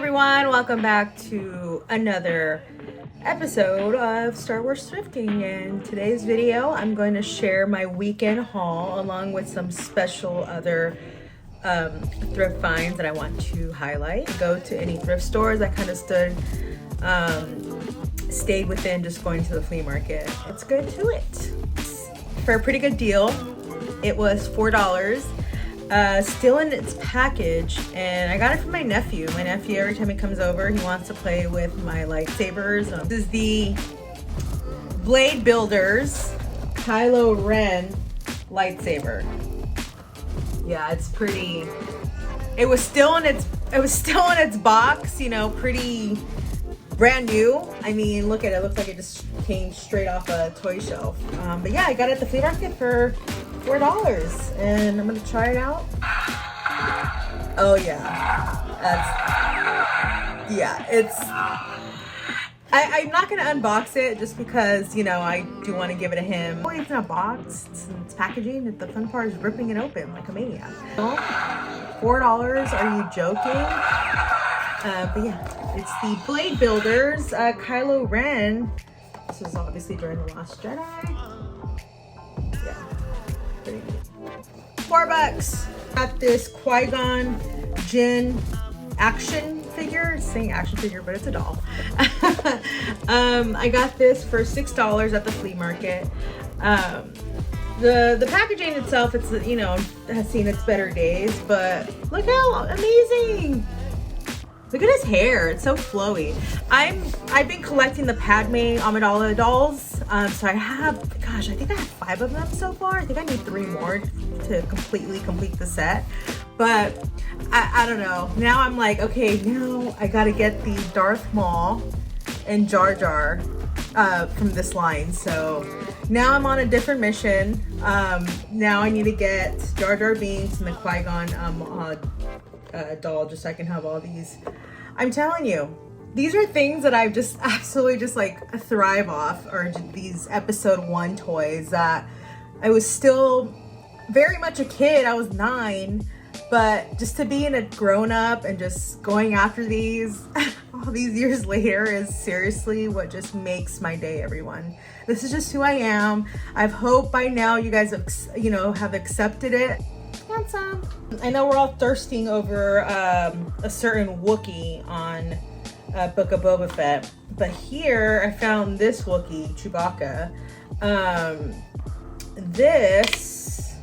Everyone, welcome back to another episode of Star Wars Thrifting. In today's video, I'm going to share my weekend haul along with some special other thrift finds that I want to highlight. Go to any thrift stores. I kind of stayed within just going to the flea market. Let's go to it. For a pretty good deal, it was $4. Still in its package, and I got it from my nephew. My nephew, every time he comes over, he wants to play with my lightsabers. This is the Blade Builders Kylo Ren lightsaber. Yeah, it's pretty. It was still in its box, you know, pretty brand new. I mean, look at it. It looks like it just came straight off a toy shelf. But yeah, I got it at the flea market for $4, and I'm gonna try it out. Oh yeah, I'm not gonna unbox it just because, you know, I do want to give it to him. Oh, it's in a box. It's packaging. The fun part is ripping it open like a maniac. $4? Are you joking? But yeah, it's the Blade Builders Kylo Ren. This was obviously during the Last Jedi. Yeah, pretty good. $4. Got this Qui-Gon Jinn action figure. It's saying action figure, but it's a doll. I got this for $6 at the flea market. The packaging itself, it's, you know, has seen its better days, but look how amazing. Look at his hair, it's so flowy. I've been collecting the Padme Amidala dolls. So I have, gosh, I think I have 5 of them so far. I think I need 3 more to completely complete the set. But I don't know. Now I'm like, okay, now I gotta get the Darth Maul and Jar Jar from this line. So now I'm on a different mission. Now I need to get Jar Jar Binks and the Qui-Gon doll, just so I can have all these. I'm telling you, these are things that I've just absolutely just like thrive off, or these episode 1 toys that I was still very much a kid. I was 9, but just to be in a grown up and just going after these all these years later is seriously what just makes my day, everyone. This is just who I am. I hope by now you guys have, you know, have accepted it. Handsome. I know we're all thirsting over a certain Wookie on Book of Boba Fett, but here I found this Wookie Chewbacca. This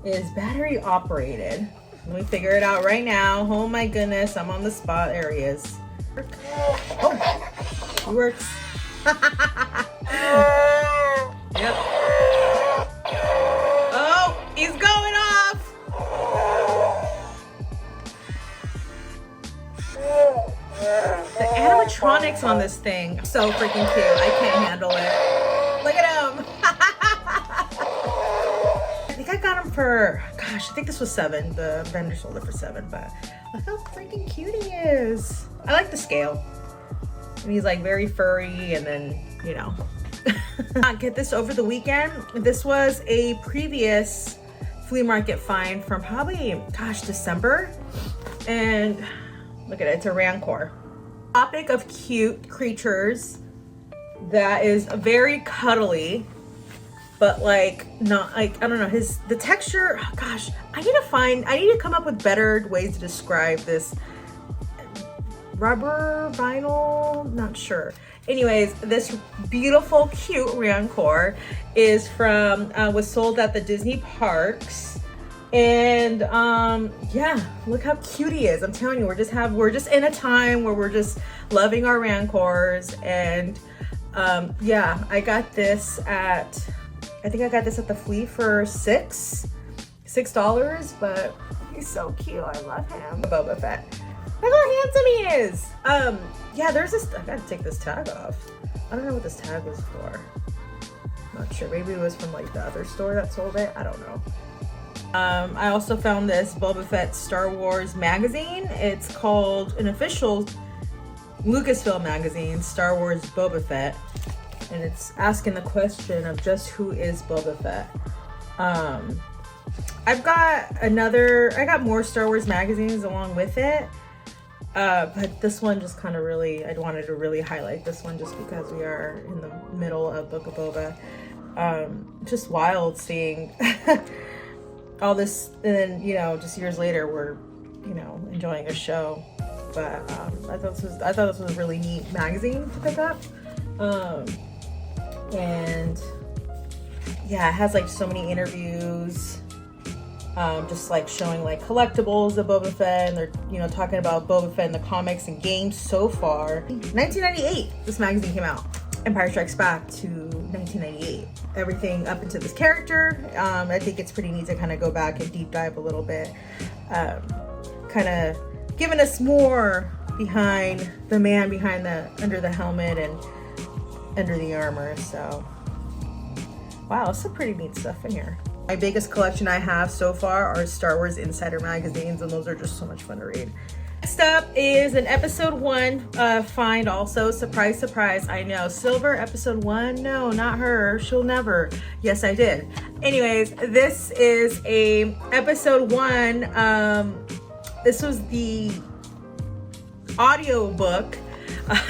is battery operated. Let me figure it out right now. Oh my goodness, I'm on the spot. There he is. Oh, he works. Yep. Oh, he's going off. The animatronics on this thing, so freaking cute. I can't handle it. Look at him. I think I got him for, gosh, I think this was $7. The vendor sold it for $7, but look how freaking cute he is. I like the scale. And he's like very furry, and then, you know. Get this over the weekend. This was a previous flea market find from probably, gosh, December. And look at it, it's a Rancor. Topic of cute creatures that is very cuddly, but like not like, I don't know, the texture, oh gosh, I need to come up with better ways to describe this. Rubber, vinyl, not sure. Anyways, this beautiful, cute Rancor is from, was sold at the Disney parks. And yeah, look how cute he is. I'm telling you, we're just in a time where we're just loving our Rancors. And yeah, I got this at, I think I got this at the flea for $6, but he's so cute. I love him. Boba Fett. Look how handsome he is. Yeah, there's this, I gotta take this tag off. I don't know what this tag was for. Not sure, maybe it was from like the other store that sold it. I don't know. I also found this Boba Fett Star Wars magazine. It's called an official Lucasfilm magazine, Star Wars Boba Fett. And it's asking the question of just who is Boba Fett. I got more Star Wars magazines along with it. But this one just kind of really, I wanted to really highlight this one just because we are in the middle of Book of Boba. Just wild seeing all this, and then, you know, just years later we're, you know, enjoying a show. But I thought this was a really neat magazine to pick up. And yeah, it has like so many interviews, just like showing like collectibles of Boba Fett, and they're, you know, talking about Boba Fett in the comics and games so far. 1998, this magazine came out. Empire Strikes Back to 1998. Everything up into this character. I think it's pretty neat to kind of go back and deep dive a little bit. Kind of giving us more behind the man behind the, under the helmet and under the armor. So wow, some pretty neat stuff in here. My biggest collection I have so far are Star Wars Insider magazines, and those are just so much fun to read. Next up is an episode 1 find also. Surprise, surprise, I know. Silver episode 1? No, not her. She'll never. Yes, I did. Anyways, this is a episode 1. This was the audio book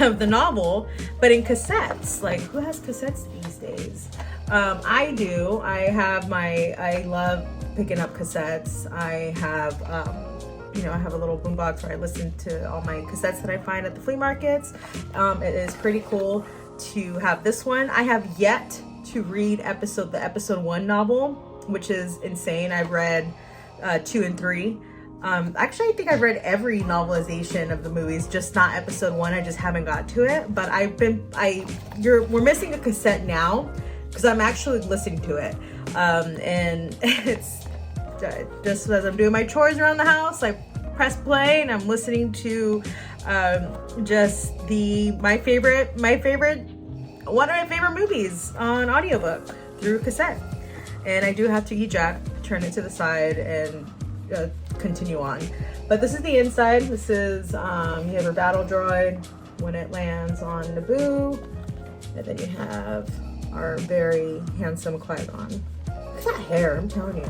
of the novel, but in cassettes. Like, who has cassettes these days? I do. I love picking up cassettes. I have, you know, I have a little boombox where I listen to all my cassettes that I find at the flea markets. It is pretty cool to have this one. I have yet to read the episode 1 novel, which is insane. I've read 2 and 3. Actually, I think I've read every novelization of the movies, just not episode 1. I just haven't got to it. But we're missing a cassette now because I'm actually listening to it. And it's just as I'm doing my chores around the house, I press play and I'm listening to just one of my favorite movies on audiobook through cassette. And I do have to eject, turn it to the side, and continue on. But this is the inside. This is you have a battle droid when it lands on Naboo, and then you have our very handsome Qui-Gon. Look at that hair, I'm telling you.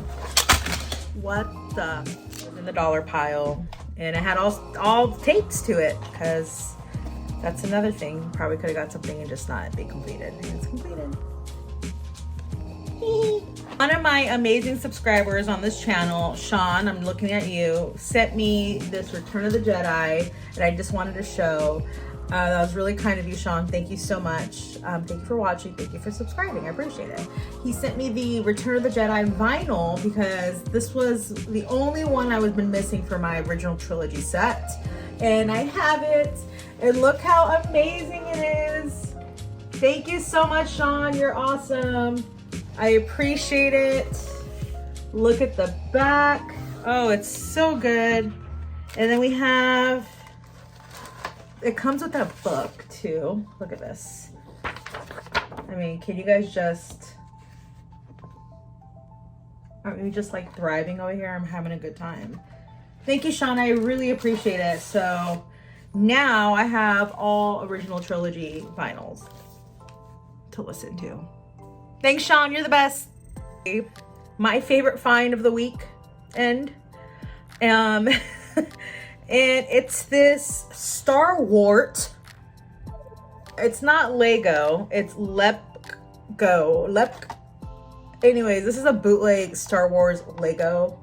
What the? In the dollar pile, and it had all tapes to it, because that's another thing. Probably could have got something and just not be completed. And it's completed. One of my amazing subscribers on this channel, Sean, I'm looking at you, sent me this Return of the Jedi, and I just wanted to show. That was really kind of you, Sean. Thank you so much. Thank you for watching. Thank you for subscribing. I appreciate it. He sent me the Return of the Jedi vinyl because this was the only one I was been missing for my original trilogy set. And I have it. And look how amazing it is. Thank you so much, Sean. You're awesome. I appreciate it. Look at the back. Oh, it's so good. And then we have, it comes with a book too. Look at this. I mean, can you guys just, aren't we just like thriving over here? I'm having a good time. Thank you, Sean. I really appreciate it. So now I have all original trilogy vinyls to listen to. Thanks, Sean. You're the best. My favorite find of the week end. And it's this Star Wars. It's not Lego. It's Lepgo. Anyways, this is a bootleg Star Wars Lego.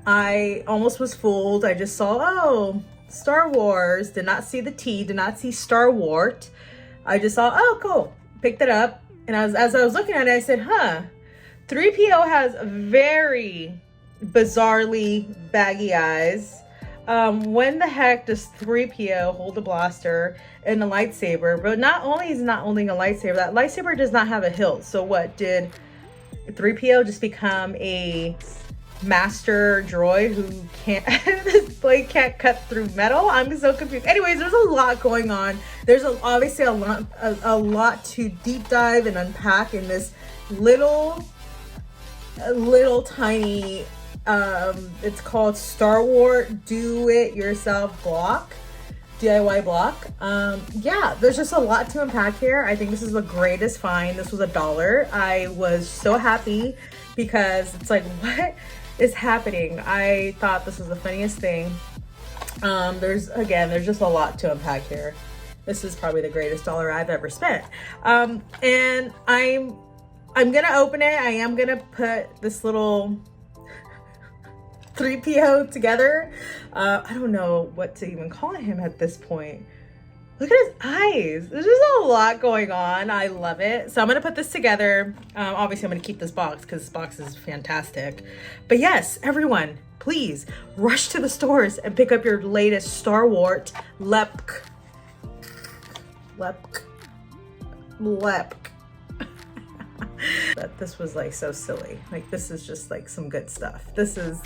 I almost was fooled. I just saw, oh, Star Wars. Did not see the T. Did not see Star Wars. I just saw, oh, cool. Picked it up. And as I was looking at it, I said, huh. 3PO has very bizarrely baggy eyes. When the heck does 3PO hold a blaster and a lightsaber? But not only is he not holding a lightsaber, that lightsaber does not have a hilt. So what, did 3PO just become a master droid who can't like can't cut through metal? I'm so confused. Anyways, there's a lot going on. There's obviously a lot to deep dive and unpack in this little tiny it's called Star Wars Do-It-Yourself block, DIY block. Yeah, there's just a lot to unpack here. I think this is the greatest find. This was $1. I was so happy because it's like, what is happening? I thought this was the funniest thing. There's just a lot to unpack here. This is probably the greatest dollar I've ever spent. And I'm gonna open it. I am gonna put this little 3PO together. I don't know what to even call him at this point. Look at his eyes. There's just a lot going on. I love it. So I'm gonna put this together. Obviously I'm gonna keep this box because this box is fantastic. But yes, everyone, please rush to the stores and pick up your latest Star Wars Lepk. But this was like so silly. Like this is just like some good stuff. This is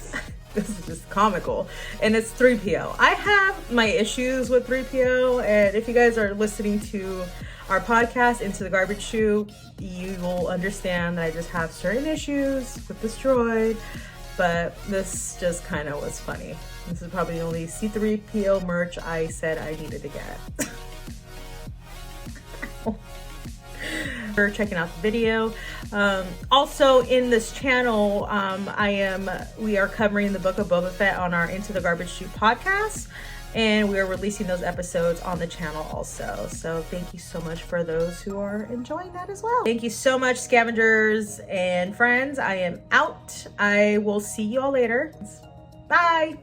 just comical. And it's 3PO. I have my issues with 3PO, and if you guys are listening to our podcast, Into the Garbage Chute, you will understand that I just have certain issues with this droid, but this just kind of was funny. This is probably the only C3PO merch I said I needed to get. For checking out the video. Also in this channel, we are covering the Book of Boba Fett on our Into the Garbage Chute podcast, and we are releasing those episodes on the channel also. So thank you so much for those who are enjoying that as well. Thank you so much, scavengers and friends. I am out. I will see you all later. Bye.